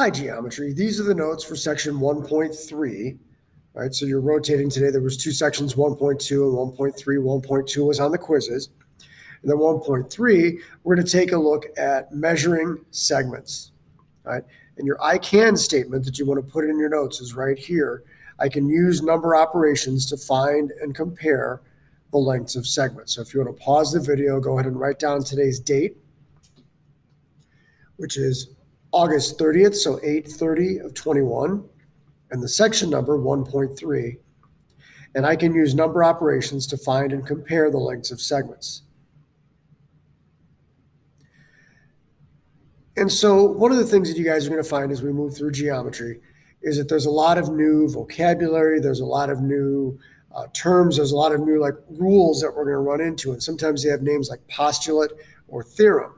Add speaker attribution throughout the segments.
Speaker 1: Hi, geometry. These are the notes for section 1.3. Right, so you're rotating today. There was two sections, 1.2 and 1.3. 1.2 was on the quizzes. And then 1.3, we're going to take a look at measuring segments. Right? And your I can statement that you want to put in your notes is right here. I can use number operations to find and compare the lengths of segments. So if you want to pause the video, go ahead and write down today's date, which is August 30th, so 8/30 of 21. And the section number 1.3, and I can use number operations to find and compare the lengths of segments. And so one of the things that you guys are going to find as we move through geometry is that there's a lot of new vocabulary, there's a lot of new terms, there's a lot of new like rules that we're going to run into, and sometimes they have names like postulate or theorem.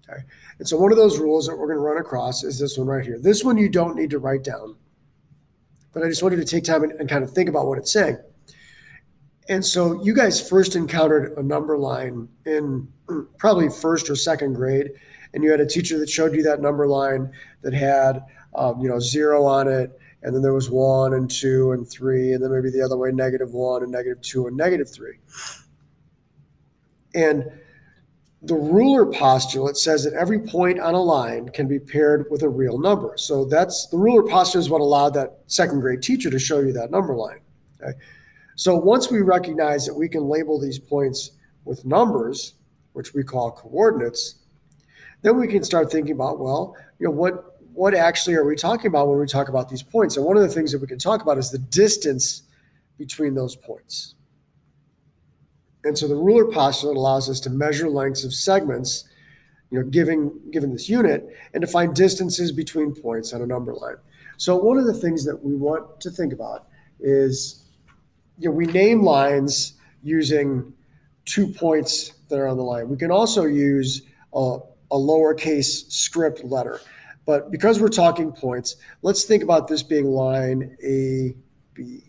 Speaker 1: Okay? And so one of those rules that we're going to run across is this one right here. This one you don't need to write down, but I just wanted to take time and kind of think about what it's saying. And so you guys first encountered a number line in probably first or second grade, and you had a teacher that showed you that number line that had 0 on it, and then there was 1 and 2 and 3, and then maybe the other way, -1 and -2 and -3. And the ruler postulate says that every point on a line can be paired with a real number. So that's the ruler postulate is what allowed that second grade teacher to show you that number line. Okay? So once we recognize that we can label these points with numbers, which we call coordinates, then we can start thinking about, well, what actually are we talking about when we talk about these points? And one of the things that we can talk about is the distance between those points. And so the ruler postulate allows us to measure lengths of segments, given this unit, and to find distances between points on a number line. So one of the things that we want to think about is, we name lines using 2 points that are on the line. We can also use a lowercase script letter. But because we're talking points, let's think about this being line A, B.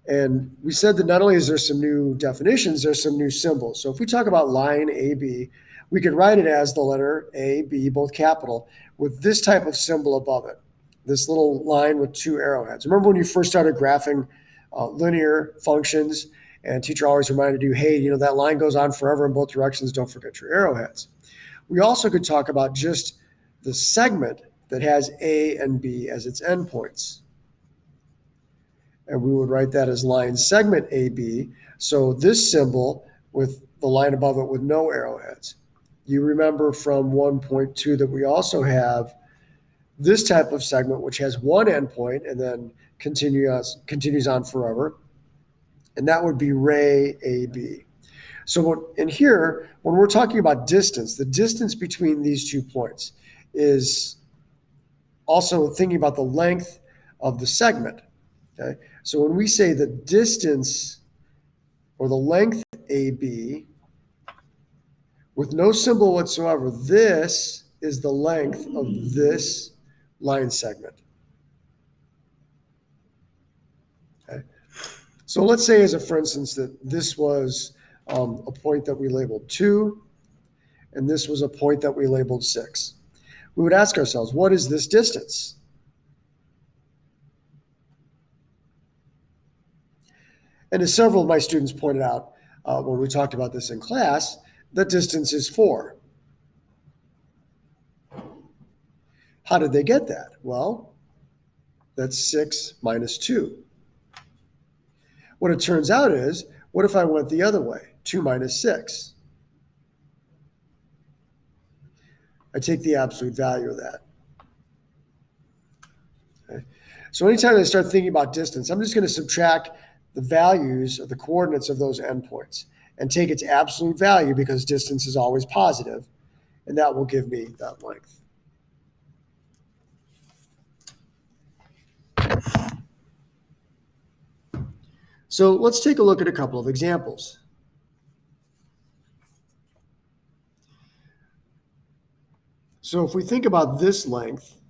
Speaker 1: And we said that not only is there some new definitions, there's some new symbols. So if we talk about line AB, we could write it as the letter A, B, both capital, with this type of symbol above it, this little line with 2 arrowheads. Remember when you first started graphing linear functions, and teacher always reminded you, hey, that line goes on forever in both directions, don't forget your arrowheads. We also could talk about just the segment that has A and B as its endpoints. And we would write that as line segment AB. So this symbol with the line above it with no arrowheads. You remember from 1.2 that we also have this type of segment, which has one endpoint and then continues on forever. And that would be ray AB. So in here, when we're talking about distance, the distance between these 2 points is also thinking about the length of the segment. Okay, so when we say the distance or the length AB with no symbol whatsoever, this is the length of this line segment. Okay, so let's say for instance, that this was a point that we labeled 2, and this was a point that we labeled 6. We would ask ourselves, what is this distance? And as several of my students pointed out when we talked about this in class, the distance is 4. How did they get that? Well, that's 6 minus 2. What it turns out is, what if I went the other way? 2 minus 6. I take the absolute value of that. Okay. So anytime I start thinking about distance, I'm just going to subtract the values of the coordinates of those endpoints and take its absolute value because distance is always positive, and that will give me that length. So let's take a look at a couple of examples. So if we think about this length,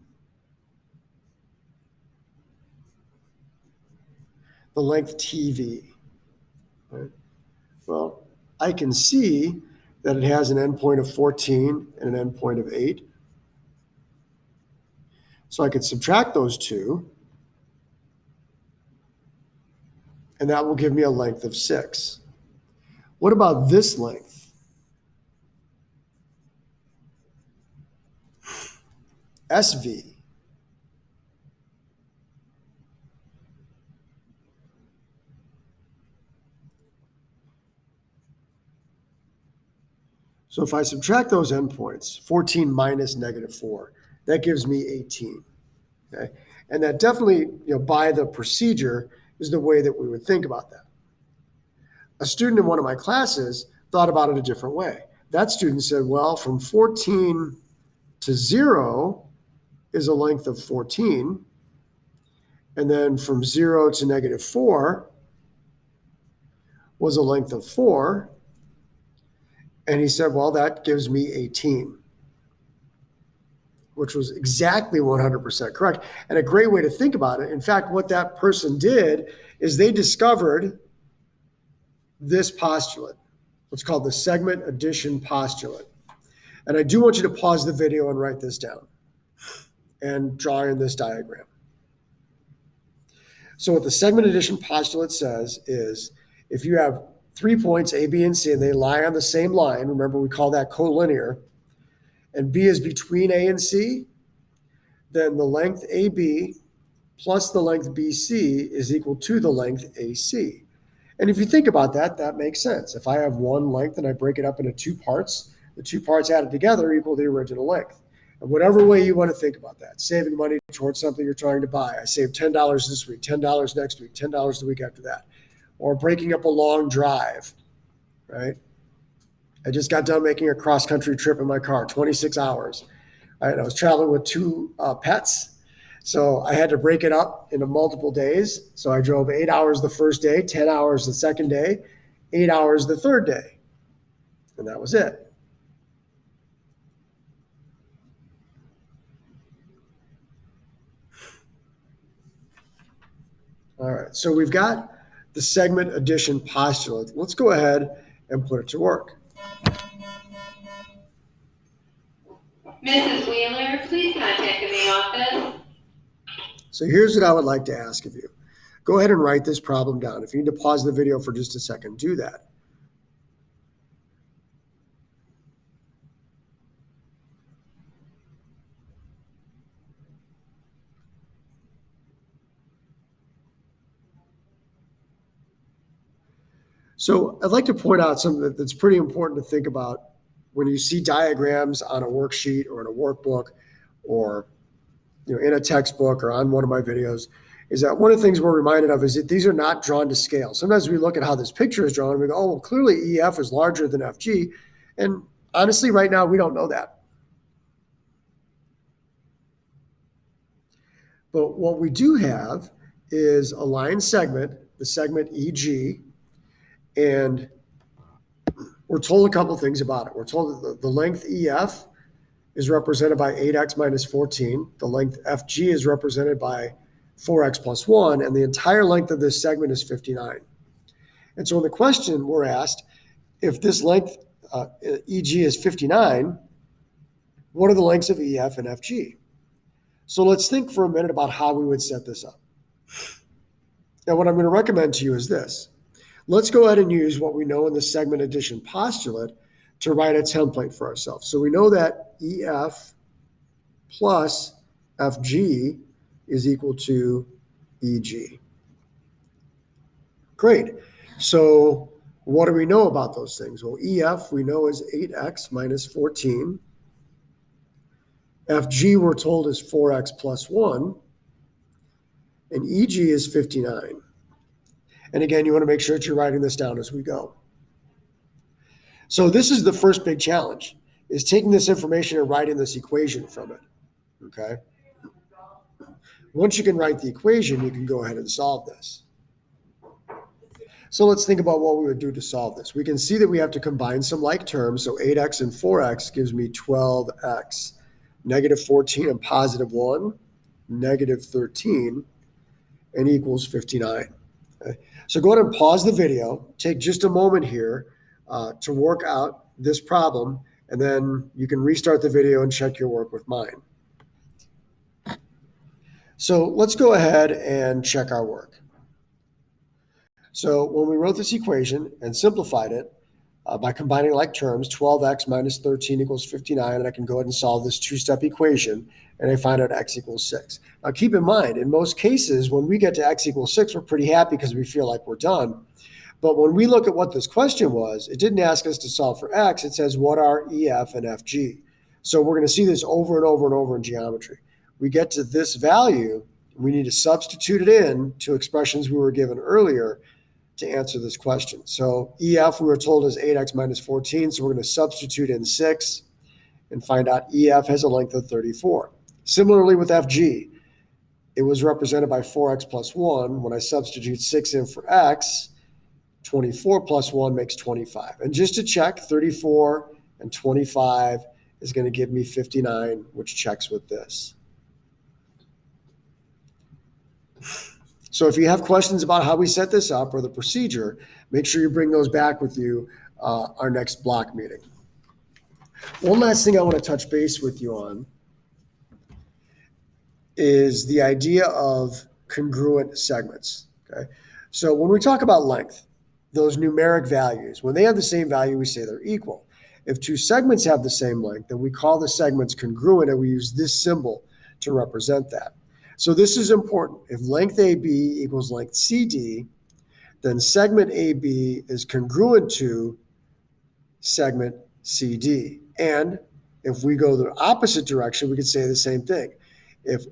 Speaker 1: the length TV, right? Well, I can see that it has an endpoint of 14 and an endpoint of 8. So I could subtract those two, and that will give me a length of 6. What about this length? SV. So if I subtract those endpoints, 14 minus -4, that gives me 18. Okay? And that definitely, by the procedure, is the way that we would think about that. A student in one of my classes thought about it a different way. That student said, well, from 14 to 0 is a length of 14. And then from 0 to -4 was a length of 4. And he said, well, that gives me 18, which was exactly 100% correct. And a great way to think about it. In fact, what that person did is they discovered this postulate, what's called the segment addition postulate. And I do want you to pause the video and write this down and draw in this diagram. So what the segment addition postulate says is if you have 3 points, A, B, and C, and they lie on the same line, remember we call that collinear, and B is between A and C, then the length AB plus the length BC is equal to the length AC. And if you think about that, that makes sense. If I have one length and I break it up into 2 parts, the 2 parts added together equal the original length. And whatever way you want to think about that, saving money towards something you're trying to buy. I saved $10 this week, $10 next week, $10 the week after that. Or breaking up a long drive, right? I just got done making a cross-country trip in my car, 26 hours. Right? I was traveling with 2 pets, so I had to break it up into multiple days. So I drove 8 hours the first day, 10 hours the second day, 8 hours the third day, and that was it. All right, so we've got the segment addition postulate. Let's go ahead and put it to work.
Speaker 2: Mrs. Wheeler, please contact the main office.
Speaker 1: So here's what I would like to ask of you. Go ahead and write this problem down. If you need to pause the video for just a second, do that. So I'd like to point out something that's pretty important to think about when you see diagrams on a worksheet or in a workbook or in a textbook or on one of my videos, is that one of the things we're reminded of is that these are not drawn to scale. Sometimes we look at how this picture is drawn and we go, oh, well, clearly EF is larger than FG. And honestly, right now, we don't know that. But what we do have is a line segment, the segment EG, and we're told a couple things about it. We're told that the length EF is represented by 8x minus 14. The length FG is represented by 4x plus 1, and the entire length of this segment is 59. And so in the question, we're asked, if this length EG is 59, what are the lengths of EF and FG? So let's think for a minute about how we would set this up. Now, what I'm going to recommend to you is this. Let's go ahead and use what we know in the segment addition postulate to write a template for ourselves. So we know that EF plus FG is equal to EG. Great. So what do we know about those things? Well, EF we know is 8x minus 14. FG we're told is 4x plus 1. And EG is 59. And again, you want to make sure that you're writing this down as we go. So this is the first big challenge, is taking this information and writing this equation from it, okay? Once you can write the equation, you can go ahead and solve this. So let's think about what we would do to solve this. We can see that we have to combine some like terms. So 8x and 4x gives me 12x. Negative 14 and positive 1, negative 13, and equals 59. Okay? So go ahead and pause the video. Take just a moment here to work out this problem, and then you can restart the video and check your work with mine. So let's go ahead and check our work. So when we wrote this equation and simplified it by combining like terms, 12x minus 13 equals 59, and I can go ahead and solve this two-step equation, and I find out x equals 6. Now keep in mind, in most cases, when we get to x equals 6, we're pretty happy because we feel like we're done. But when we look at what this question was, it didn't ask us to solve for x. It says, what are EF and FG? So we're going to see this over and over and over in geometry. We get to this value, we need to substitute it in to expressions we were given earlier to answer this question. So EF, we were told, is 8x minus 14, so we're going to substitute in 6 and find out EF has a length of 34. Similarly with FG, it was represented by 4x plus 1. When I substitute 6 in for x, 24 plus 1 makes 25. And just to check, 34 and 25 is going to give me 59, which checks with this. So if you have questions about how we set this up or the procedure, make sure you bring those back with you our next block meeting. One last thing I want to touch base with you on is the idea of congruent segments. Okay, so when we talk about length, those numeric values, when they have the same value, we say they're equal. If two segments have the same length, then we call the segments congruent, and we use this symbol to represent that. So this is important. If length AB equals length CD, then segment AB is congruent to segment CD. And if we go the opposite direction, we could say the same thing. If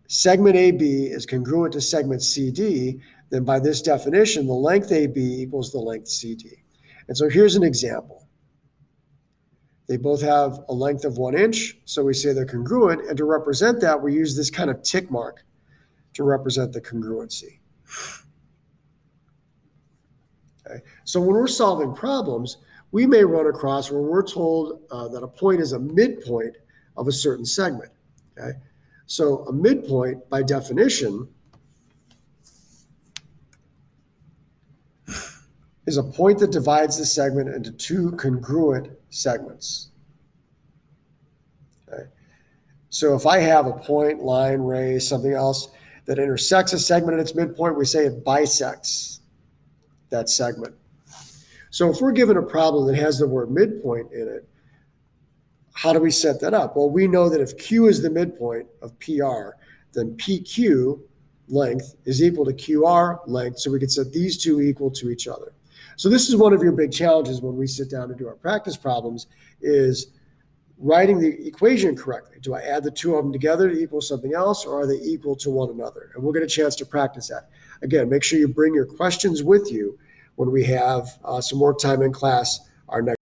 Speaker 1: segment AB is congruent to segment CD, then by this definition, the length AB equals the length CD. And so here's an example. They both have a length of 1 inch, so we say they're congruent. And to represent that, we use this kind of tick mark to represent the congruency. Okay. So when we're solving problems, we may run across where we're told that a point is a midpoint of a certain segment. Okay. So a midpoint, by definition, is a point that divides the segment into two congruent segments. Okay. So if I have a point, line, ray, something else that intersects a segment at its midpoint, we say it bisects that segment. So if we're given a problem that has the word midpoint in it, how do we set that up? Well, we know that if Q is the midpoint of PR, then PQ length is equal to QR length, so we can set these two equal to each other. So this is one of your big challenges when we sit down to do our practice problems, is writing the equation correctly. Do I add the two of them together to equal something else, or are they equal to one another? And we'll get a chance to practice that. Again, make sure you bring your questions with you when we have some more time in class our next